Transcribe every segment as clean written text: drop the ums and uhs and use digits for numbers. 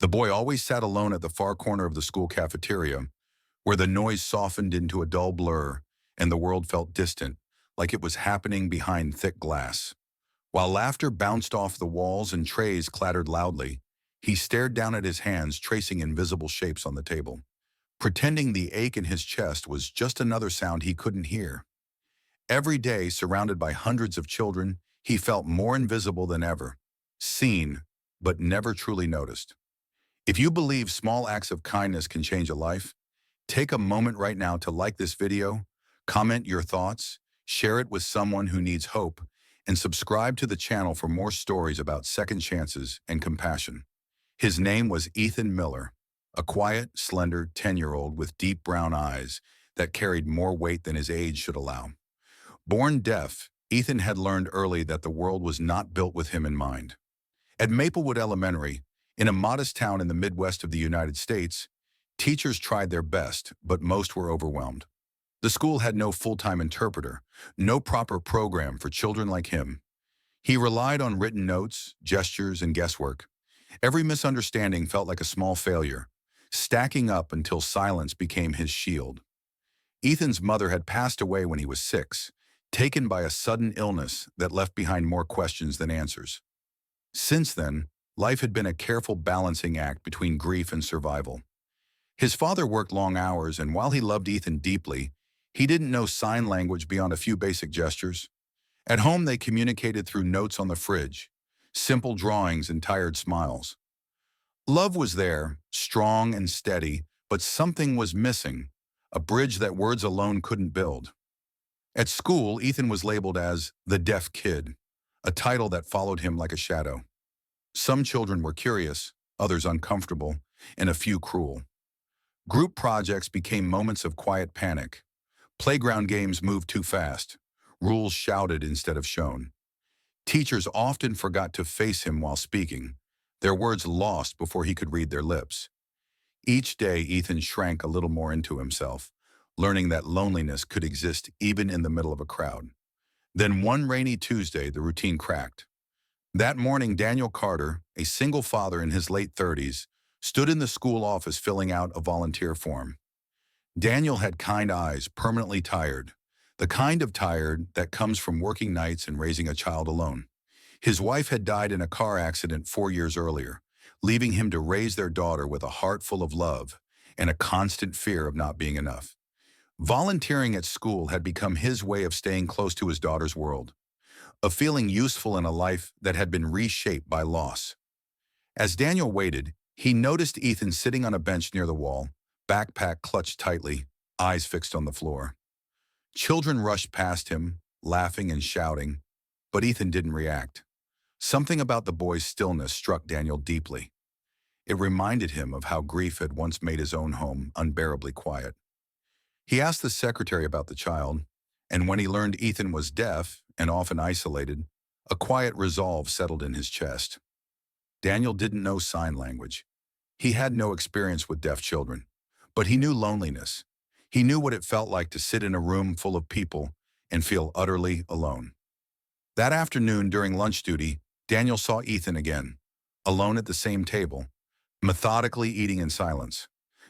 The boy always sat alone at the far corner of the school cafeteria, where the noise softened into a dull blur and the world felt distant, like it was happening behind thick glass. While laughter bounced off the walls and trays clattered loudly, he stared down at his hands, tracing invisible shapes on the table, pretending the ache in his chest was just another sound he couldn't hear. Every day, surrounded by hundreds of children, he felt more invisible than ever, seen, but never truly noticed. If you believe small acts of kindness can change a life, take a moment right now to like this video, comment your thoughts, share it with someone who needs hope, and subscribe to the channel for more stories about second chances and compassion. His name was Ethan Miller, a quiet, slender 10-year-old with deep brown eyes that carried more weight than his age should allow. Born deaf, Ethan had learned early that the world was not built with him in mind. At Maplewood Elementary, in a modest town in the Midwest of the United States, teachers tried their best, but most were overwhelmed. The school had no full-time interpreter, no proper program for children like him. He relied on written notes, gestures, and guesswork. Every misunderstanding felt like a small failure, stacking up until silence became his shield. Ethan's mother had passed away when he was 6, taken by a sudden illness that left behind more questions than answers. Since then, life had been a careful balancing act between grief and survival. His father worked long hours, and while he loved Ethan deeply, he didn't know sign language beyond a few basic gestures. At home, they communicated through notes on the fridge, simple drawings and tired smiles. Love was there, strong and steady, but something was missing, a bridge that words alone couldn't build. At school, Ethan was labeled as the deaf kid, a title that followed him like a shadow. Some children were curious, others uncomfortable, and a few cruel. Group projects became moments of quiet panic. Playground games moved too fast. Rules shouted instead of shown. Teachers often forgot to face him while speaking, their words lost before he could read their lips. Each day, Ethan shrank a little more into himself, learning that loneliness could exist even in the middle of a crowd. Then one rainy Tuesday, the routine cracked. That morning, Daniel Carter, a single father in his late 30s, stood in the school office filling out a volunteer form. Daniel had kind eyes, permanently tired, the kind of tired that comes from working nights and raising a child alone. His wife had died in a car accident 4 years earlier, leaving him to raise their daughter with a heart full of love and a constant fear of not being enough. Volunteering at school had become his way of staying close to his daughter's world, of feeling useful in a life that had been reshaped by loss. As Daniel waited, he noticed Ethan sitting on a bench near the wall, backpack clutched tightly, eyes fixed on the floor. Children rushed past him, laughing and shouting, but Ethan didn't react. Something about the boy's stillness struck Daniel deeply. It reminded him of how grief had once made his own home unbearably quiet. He asked the secretary about the child, and when he learned Ethan was deaf and often isolated, a quiet resolve settled in his chest. Daniel didn't know sign language. He had no experience with deaf children, but he knew loneliness. He knew what it felt like to sit in a room full of people and feel utterly alone. That afternoon during lunch duty, Daniel saw Ethan again, alone at the same table, methodically eating in silence.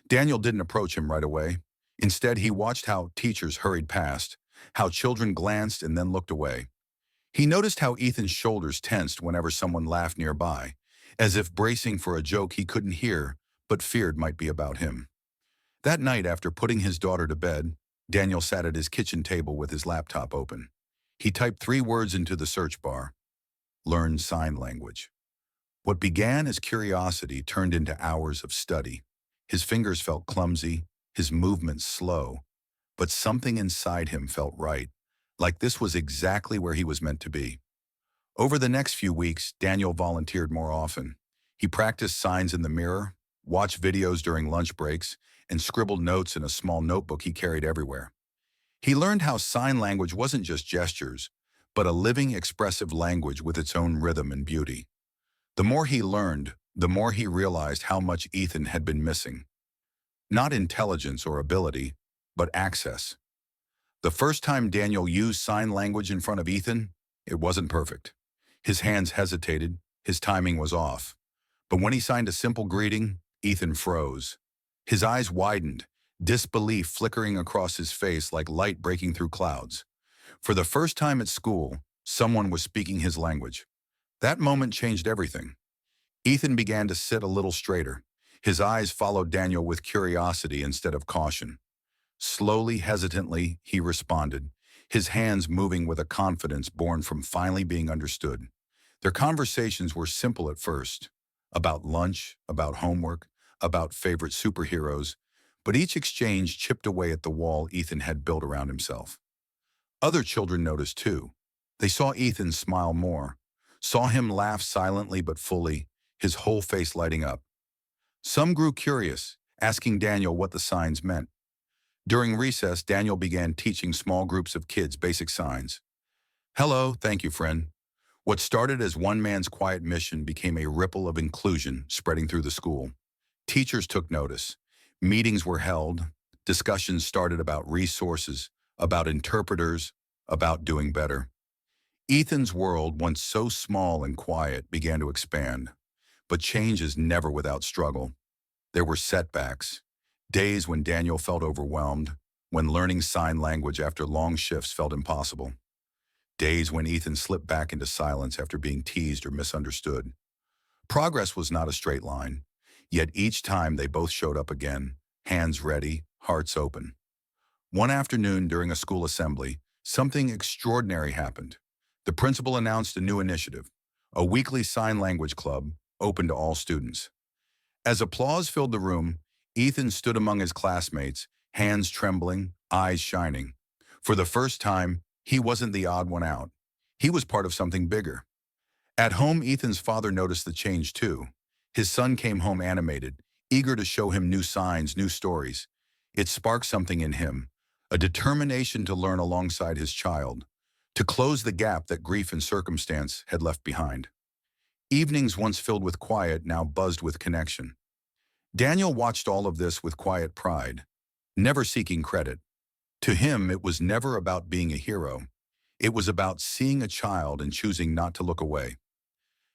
Daniel didn't approach him right away. Instead, he watched how teachers hurried past, how children glanced and then looked away. He noticed how Ethan's shoulders tensed whenever someone laughed nearby, as if bracing for a joke he couldn't hear but feared might be about him. That night, after putting his daughter to bed, Daniel sat at his kitchen table with his laptop open. He typed 3 words into the search bar: learn sign language. What began as curiosity turned into hours of study. His fingers felt clumsy, his movements slow, but something inside him felt right, like this was exactly where he was meant to be. Over the next few weeks, Daniel volunteered more often. He practiced signs in the mirror, watched videos during lunch breaks, and scribbled notes in a small notebook he carried everywhere. He learned how sign language wasn't just gestures, but a living, expressive language with its own rhythm and beauty. The more he learned, the more he realized how much Ethan had been missing. Not intelligence or ability, but access. The first time Daniel used sign language in front of Ethan, it wasn't perfect. His hands hesitated, his timing was off. But when he signed a simple greeting, Ethan froze. His eyes widened, disbelief flickering across his face like light breaking through clouds. For the first time at school, someone was speaking his language. That moment changed everything. Ethan began to sit a little straighter. His eyes followed Daniel with curiosity instead of caution. Slowly, hesitantly, he responded, his hands moving with a confidence born from finally being understood. Their conversations were simple at first, about lunch, about homework, about favorite superheroes, but each exchange chipped away at the wall Ethan had built around himself. Other children noticed too. They saw Ethan smile more, saw him laugh silently but fully, his whole face lighting up. Some grew curious, asking Daniel what the signs meant. During recess, Daniel began teaching small groups of kids basic signs. Hello, thank you, friend. What started as one man's quiet mission became a ripple of inclusion spreading through the school. Teachers took notice. Meetings were held. Discussions started about resources, about interpreters, about doing better. Ethan's world, once so small and quiet, began to expand. But change is never without struggle. There were setbacks, days when Daniel felt overwhelmed, when learning sign language after long shifts felt impossible. Days when Ethan slipped back into silence after being teased or misunderstood. Progress was not a straight line, yet each time they both showed up again, hands ready, hearts open. One afternoon during a school assembly, something extraordinary happened. The principal announced a new initiative, a weekly sign language club open to all students. As applause filled the room, Ethan stood among his classmates, hands trembling, eyes shining. For the first time, he wasn't the odd one out. He was part of something bigger. At home, Ethan's father noticed the change too. His son came home animated, eager to show him new signs, new stories. It sparked something in him, a determination to learn alongside his child, to close the gap that grief and circumstance had left behind. Evenings once filled with quiet now buzzed with connection. Daniel watched all of this with quiet pride, never seeking credit. To him, it was never about being a hero. It was about seeing a child and choosing not to look away.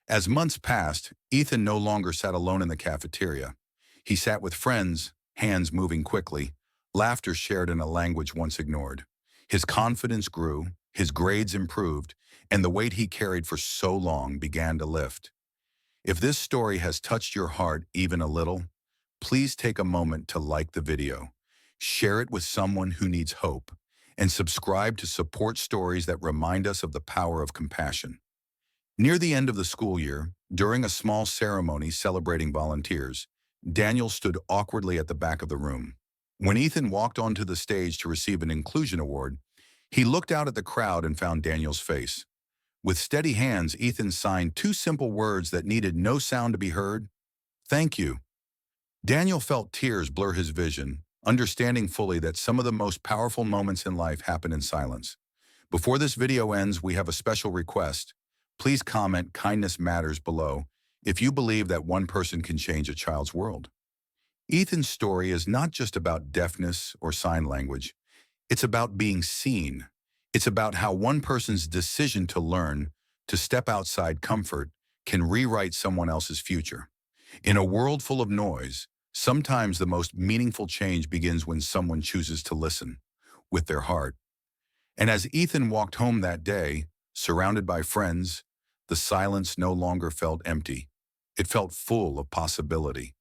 As months passed, Ethan no longer sat alone in the cafeteria. He sat with friends, hands moving quickly, laughter shared in a language once ignored. His confidence grew, his grades improved, and the weight he carried for so long began to lift. If this story has touched your heart even a little, please take a moment to like the video, share it with someone who needs hope, and subscribe to support stories that remind us of the power of compassion. Near the end of the school year, during a small ceremony celebrating volunteers, Daniel stood awkwardly at the back of the room. When Ethan walked onto the stage to receive an inclusion award, he looked out at the crowd and found Daniel's face. With steady hands, Ethan signed two simple words that needed no sound to be heard. Thank you. Daniel felt tears blur his vision, understanding fully that some of the most powerful moments in life happen in silence. Before this video ends, we have a special request. Please comment "Kindness Matters" below if you believe that one person can change a child's world. Ethan's story is not just about deafness or sign language. It's about being seen. It's about how one person's decision to learn, to step outside comfort, can rewrite someone else's future. In a world full of noise, sometimes the most meaningful change begins when someone chooses to listen with their heart. And as Ethan walked home that day, surrounded by friends, the silence no longer felt empty. It felt full of possibility.